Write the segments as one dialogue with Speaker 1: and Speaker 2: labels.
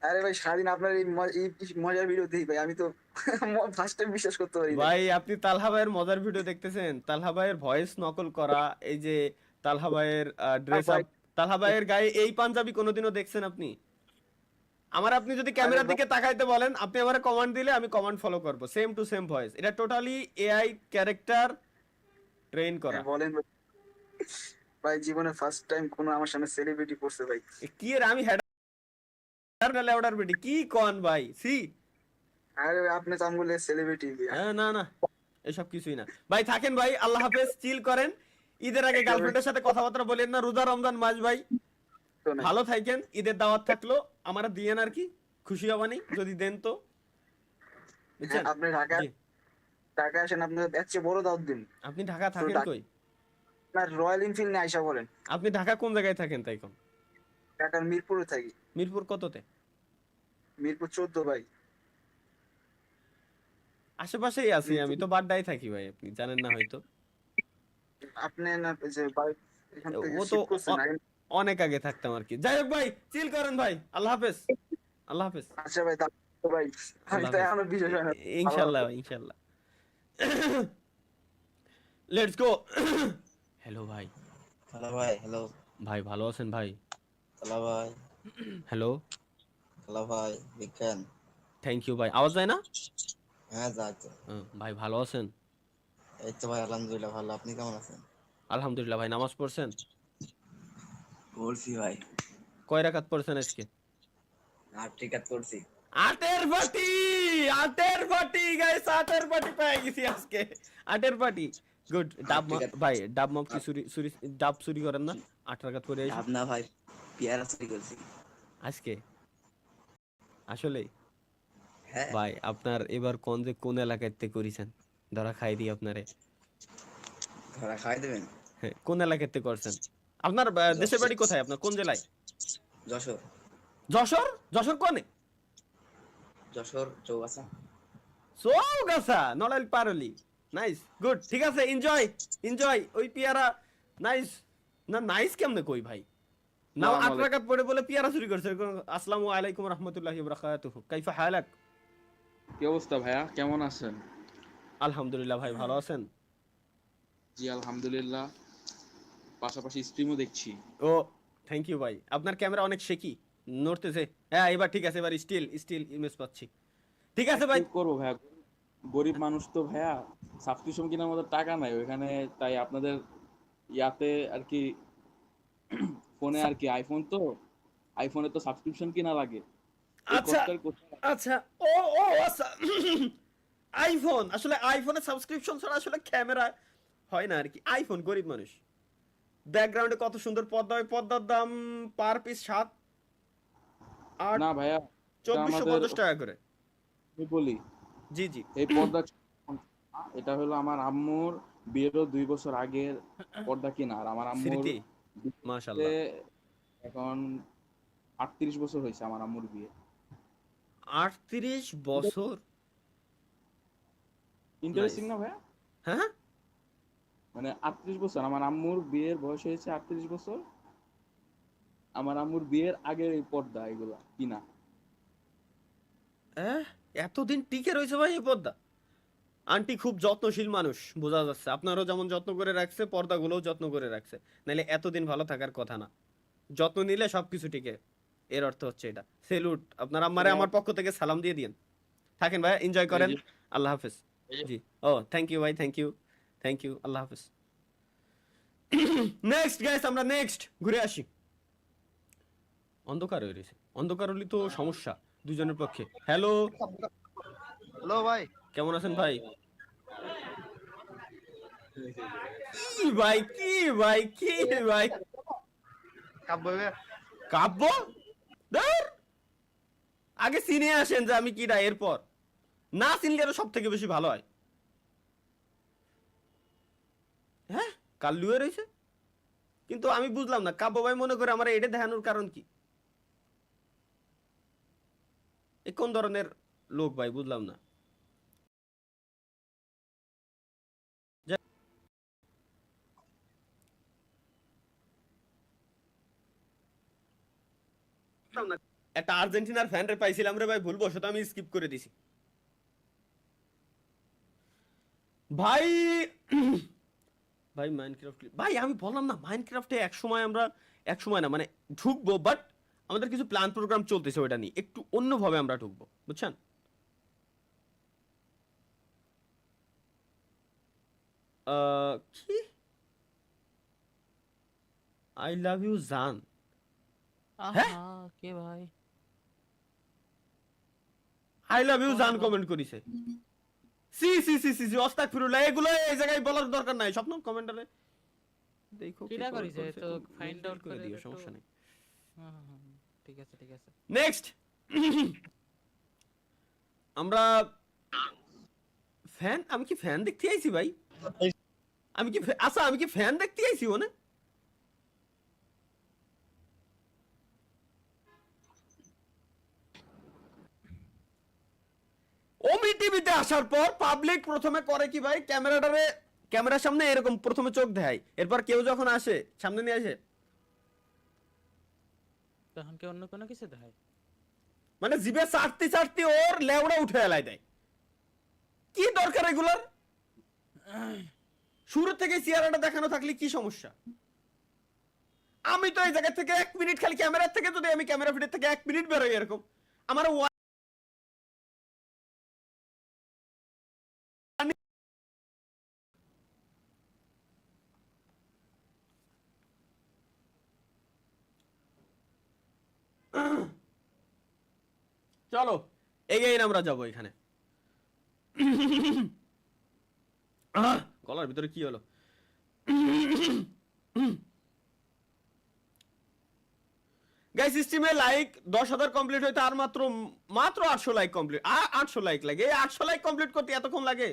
Speaker 1: আরে ভাই সারাদিন আপনার এই মজার ভিডিও দেখি ভাই, আমি তো ফার্স্ট টাইম বিশ্বাস করতে পারি নাই।
Speaker 2: ভাই আপনি তালহা ভাইয়ের মজার ভিডিও দেখতেছেন? তালহা ভাইয়ের ভয়েস নকল করা, এই যে তালহা ভাইয়ের
Speaker 1: আর
Speaker 2: ড্রেস
Speaker 1: ভাই
Speaker 2: আপ, তালহা ভাইয়ের গায়ে এই পাঞ্জাবি কোনোদিনও দেখছেন আপনি? আমার আপনি যদি
Speaker 1: আরে
Speaker 2: ক্যামেরার
Speaker 1: ভাই
Speaker 2: দিকে তাকাইতে বলেন, আপনি আমারে কমান্ড দিলে আমি কমান্ড ফলো করব, সেম টু সেম ভয়েস। এটা টোটালি এআই ক্যারেক্টার ট্রেন করা।
Speaker 1: বলেন ভাই, ভাই জীবনে ফার্স্ট টাইম কোনো আমার সামনে সেলিব্রিটি পড়ছে ভাই।
Speaker 2: কি এর আমি হেডার না লেউডার বেটি কি কন ভাই, সি।
Speaker 1: আরে ভাই, আপনি তো আমি বলে সেলিব্রিটি ভাই।
Speaker 2: হ্যাঁ, না না, এসব কিছুই না ভাই। থাকেন ভাই, আল্লাহ হাফেজ, চিল করেন। ঈদের আগে গার্লফ্রেন্ডের সাথে কথাবার্তা বলেন না, রোজা রমজান মাস ভাই।
Speaker 1: তো নাই।
Speaker 2: ভালো থাকেন, ঈদের দাওয়াত থাকলো, আমারা দিয়েন আর কি, খুশি হবানি যদি দেন তো,
Speaker 1: হ্যাঁ
Speaker 2: বুঝছেন?
Speaker 1: আপনি ঢাকা
Speaker 2: জি।
Speaker 1: ঢাকা আসেন, আপনার এর চেয়ে বড় দাওয়াত দিন।
Speaker 2: আপনি ঢাকা
Speaker 1: তো
Speaker 2: থাকেন কই?
Speaker 1: আপনার রয়্যাল এনফিল্ড নিয়ে আইসা বলেন।
Speaker 2: আপনি ঢাকা কোন জায়গায় থাকেন তাই কোন?
Speaker 1: ঢাকার মিরপুরে থাকি।
Speaker 2: মিরপুর কততে?
Speaker 1: মিরপুর 14 ভাই।
Speaker 2: আশেপাশেই আছি, আমি
Speaker 1: মিরপুর
Speaker 2: তো বাড্ডায় থাকি ভাই, আপনি জানেন না হয়তো।
Speaker 1: আপনি না যে বাড়ি এখান থেকে
Speaker 2: ও তো
Speaker 1: শিফট করছেন
Speaker 2: অ-
Speaker 1: আগে।
Speaker 2: অনেক আগে থাকতাম আর কি। যাই হোক ভাই, চিল করেন ভাই, আল্লাহ হাফেজ। আল্লাহ হাফেজ।
Speaker 1: আচ্ছা ভাই, তো ভাই আমি
Speaker 2: আল্লাহ
Speaker 1: তো
Speaker 2: হাফেজ।
Speaker 1: এখনো বিশেষ হয় না। ভালো
Speaker 2: ইনশাল্লাহ
Speaker 1: থাকবেন।
Speaker 2: ভাই, ইনশাল্লাহ। Let's go. হ্যালো ভাই।
Speaker 3: হ্যালো ভাই, হ্যালো।
Speaker 2: ভাই ভালো আছেন ভাই?
Speaker 3: হ্যালো ভাই।
Speaker 2: হ্যালো।
Speaker 3: হ্যালো ভাই, বিজ্ঞান।
Speaker 2: থ্যাংক ইউ ভাই, আওয়াজ যায় না?
Speaker 3: হ্যাঁ, যাচ্ছে।
Speaker 2: ভাই ভালো আছেন?
Speaker 3: এই তো ভাই, আলহামদুলিল্লাহ ভালো। আপনি কেমন আছেন?
Speaker 2: আলহামদুলিল্লাহ ভাই। নামাজ পড়ছেন?
Speaker 3: পড়ছি ভাই।
Speaker 2: কয় রাকাত পড়ছেন আজকে?
Speaker 3: আর টিকাত পড়ছি।
Speaker 2: আটের পাটি। আটের পাটি গাইস, আটের পাটি পেয়ে গেছি আজকে। আটের পাটি। গুড।
Speaker 3: আর টিকাত।
Speaker 2: ভাই ডাব মাপ কি চুরি চুরি, ডাব চুরি করেন না? 8 রাকাত পড়ে আইছি
Speaker 3: ডাব না ভাই, পেয়ারা চুরি করছি।
Speaker 2: আজকে। আসলে
Speaker 3: হ্যাঁ।
Speaker 2: ভাই আপনার এবার কোন যে কোন এলাকাতে করেছেন, ধরা খাই দিই আপনারে।
Speaker 3: ধরা খাই দেবেন।
Speaker 2: হ্যাঁ, কোন এলাকাতে করছেন? আপনার দেশের বাড়ি কোথায়? আপনার কোন জেলায়?
Speaker 3: যশোর।
Speaker 2: যশোর? যশোর কোনে?
Speaker 3: যশোর চৌগাছা।
Speaker 2: চৌগাছা, নড়াইল পারলি। নাইস, গুড, ঠিক আছে, এনজয়। এনজয় ওই পিয়ারা। নাইস। না নাইস কেমনে কই ভাই? নাও
Speaker 4: সালাম
Speaker 2: 8 রাকাত
Speaker 4: আলাইকুম।
Speaker 2: পড়ে বলে পিয়ারা চুরি করছে। আসসালামু আলাইকুম রহমতুল্লাহি ওয়া বারাকাতুহু, কাইফা হালাক?
Speaker 4: কি অবস্থা ভাইয়া, কেমন আছেন?
Speaker 2: আলহামদুলিল্লাহ ভাই, ভালো আছেন?
Speaker 4: জি আলহামদুলিল্লাহ। পাশাপাশি স্ট্রিমও দেখছি।
Speaker 2: ও, থ্যাংক ইউ ভাই। আপনার ক্যামেরা অনেক শেকি, নড়তেছে। হ্যাঁ এবার ঠিক আছে, এবার স্টিল স্টিল ইমেজ পাচ্ছি। ঠিক আছে ভাই।
Speaker 4: কি করবো ভাইয়া, গরিব মানুষ তো ভাইয়া, সাবস্ক্রিপশন কেনার মতো টাকা নাই ওইখানে। তাই আপনাদের ইয়াতে আর কি, ফোনে আর কি, আইফোন তো, আইফোনে তো সাবস্ক্রিপশন কিনা লাগে। এই
Speaker 2: আচ্ছা
Speaker 4: কষ্টের করতে।
Speaker 2: আচ্ছা। ও ও আচ্ছা। আইফোন, আসলে আইফোনে সাবস্ক্রিপশন ছাড়া আসলে ক্যামেরা হয় না আর কি। আইফোন, গরিব মানুষ। ব্যাকগ্রাউন্ডে কত সুন্দর পর্দা, ওই পর্দার দাম পার পিস 8
Speaker 4: না ভাইয়া, এটা আমাদের,
Speaker 2: 2450 টাকা করে।
Speaker 4: আমি বলি,
Speaker 2: জি জি।
Speaker 4: এই পর্দা, এটা হলো আমার আম্মুর বিয়েরও 2 বছর আগের পর্দা কিনা। আর আমার আম্মুর
Speaker 2: স্মৃতি।
Speaker 4: বিয়েতে
Speaker 2: মাশাল্লাহ।
Speaker 4: এখন 38 বছর হয়েছে আমার আম্মুর বিয়ে।
Speaker 2: 38 বছর। নাইস।
Speaker 4: ইন্টারেস্টিং না ভাইয়া?
Speaker 2: হ্যাঁ।
Speaker 4: মানে 38 বছর, আমার আম্মুর বিয়ের বয়স হয়েছে 38 বছর। আমার আম্মুর বিয়ের আগের এই পর্দা এগুলা কিনা।
Speaker 2: হ্যাঁ, এতদিন টিকে রয়েছে ভাই এই পর্দা। আন্টি খুব যত্নশীল মানুষ, বোঝা যাচ্ছে। আপনারও যেমন যত্ন করে রাখছে, পর্দাগুলোও যত্ন করে রাখছে। নাইলে এতদিন ভালো থাকার কথা না। যত্ন নিলে সবকিছু টিকে, এর অর্থ হচ্ছে এটা। সেলুট আপনার আম্মারে
Speaker 4: তোমার
Speaker 2: আমার পক্ষ থেকে সালাম দিয়ে দিয়েন। থাকেন ভাই, এনজয়
Speaker 4: এই
Speaker 2: করেন।
Speaker 4: যে,
Speaker 2: আল্লাহ হাফেজ। জি। ও থ্যাংক ইউ ভাই, থ্যাংক ইউ। থ্যাংক ইউ, আল্লাহ হাফেজ। নেক্সট গাইস, আমরা নেক্সট ঘুরে আসি। অন্ধকার হয়ে রয়েছে, অন্ধকার হলে তো সমস্যা দুজনের পক্ষে। হ্যালো।
Speaker 5: হ্যালো ভাই।
Speaker 2: কেমন আছেন ভাই? কি ভাই, কি ভাই, কি ভাই?
Speaker 5: কাব্য ভাই,
Speaker 2: কাব্য? ধুর, আগে চিনে আসেন যে আমি কিরা, এরপর না চিনলে আরো সব থেকে বেশি ভালো হয়। হ্যাঁ, কাল্লু হয়ে রয়েছে। কিন্তু আমি বুঝলাম না, কাব্য ভাই মনে করে আমার এটা দেখানোর কারণ কি? এ কোন ধরনের লোক ভাই, বুঝলাম না। বুঝলাম না। একটা আর্জেন্টিনার ফ্যান রে পাইছিলাম রে ভাই, ভুলবশত আমি স্কিপ করে দিছি ভাই। ভাই মাইনক্রাফট, ভাই আমি বললাম না মাইনক্রাফটে এক সময় না মানে ঢুকবো, বাট আমাদের কিছু প্ল্যান প্রোগ্রাম চলতেছে ওটা নিয়ে, একটু অন্যভাবে আমরা ঢুকবো, বুঝছেন? কি আই লাভ ইউ জান, হ্যাঁ
Speaker 6: কে ভাই?
Speaker 2: আই লাভ ইউ জান কমেন্ট করিছে। সি সি সি সি আস্তাগফিরুল্লাহ, এগুলো এই জায়গায় বলার দরকার নাই। স্বপ্ন কমেন্টারে দেখো কি
Speaker 6: কিরা
Speaker 2: comment
Speaker 6: করিছে
Speaker 2: করেছে,
Speaker 6: তো
Speaker 2: তুমি
Speaker 6: ফাইন্ড
Speaker 2: delete
Speaker 6: আউট করে
Speaker 2: দিও,
Speaker 6: একটু-
Speaker 2: সমস্যা নেই।
Speaker 6: ঠিক আছে ঠিক আছে।
Speaker 2: নেক্সট আমরা ফ্যান, আমি কি ফ্যান দেখতে আইছি ভাই? আমি কি আচ্ছা আমি কি ফ্যান দেখতে আইছি মানে? ওমি টিভিতে আসার পর পাবলিক প্রথমে করে কি ভাই, ক্যামেরার সামনে এরকম প্রথমে চোখ দেখায়, এরপর কেউ যখন আসে সামনে নিয়ে আসে
Speaker 6: তখন কি অন্য কোনো কিছু দেখায়?
Speaker 2: মানে জিভে চাটতে ওর লেওড়া উঠে এলাই দেয়। কি দরকার এগুলার? শুরু থেকে চেহারাটা দেখানো থাকলে কি সমস্যা? আমি তো এই জায়গা থেকে 1 মিনিট খালি ক্যামেরা থেকে, যদি আমি ক্যামেরা ফিটের থেকে 1 মিনিট বেরোই এরকম, আমার চলো এগেইন আমরা যাবো এখানে। গলার ভিতরে কি হলো? গাইস স্ট্রিমে লাইক 10,000 কমপ্লিট হইতে আর মাত্র 800 লাইক কমপ্লিট, 800 লাইক লাগে। এই 800 লাইক কমপ্লিট করতে এতক্ষণ লাগে?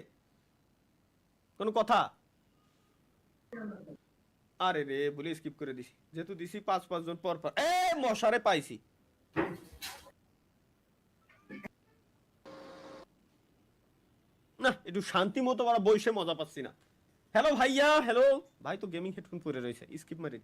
Speaker 2: কোন কথা? আরে রে বলে স্কিপ করে দিছি, যেহেতু দিছি 5 জন পর পর। এ মশারে পাইছি। না একটু শান্তি মতো আমরা বসে মজা পাচ্ছি না। হ্যালো ভাইয়া, হ্যালো ভাই, তো গেমিং হেডফোন পরে রয়েছে, স্কিপ মারি।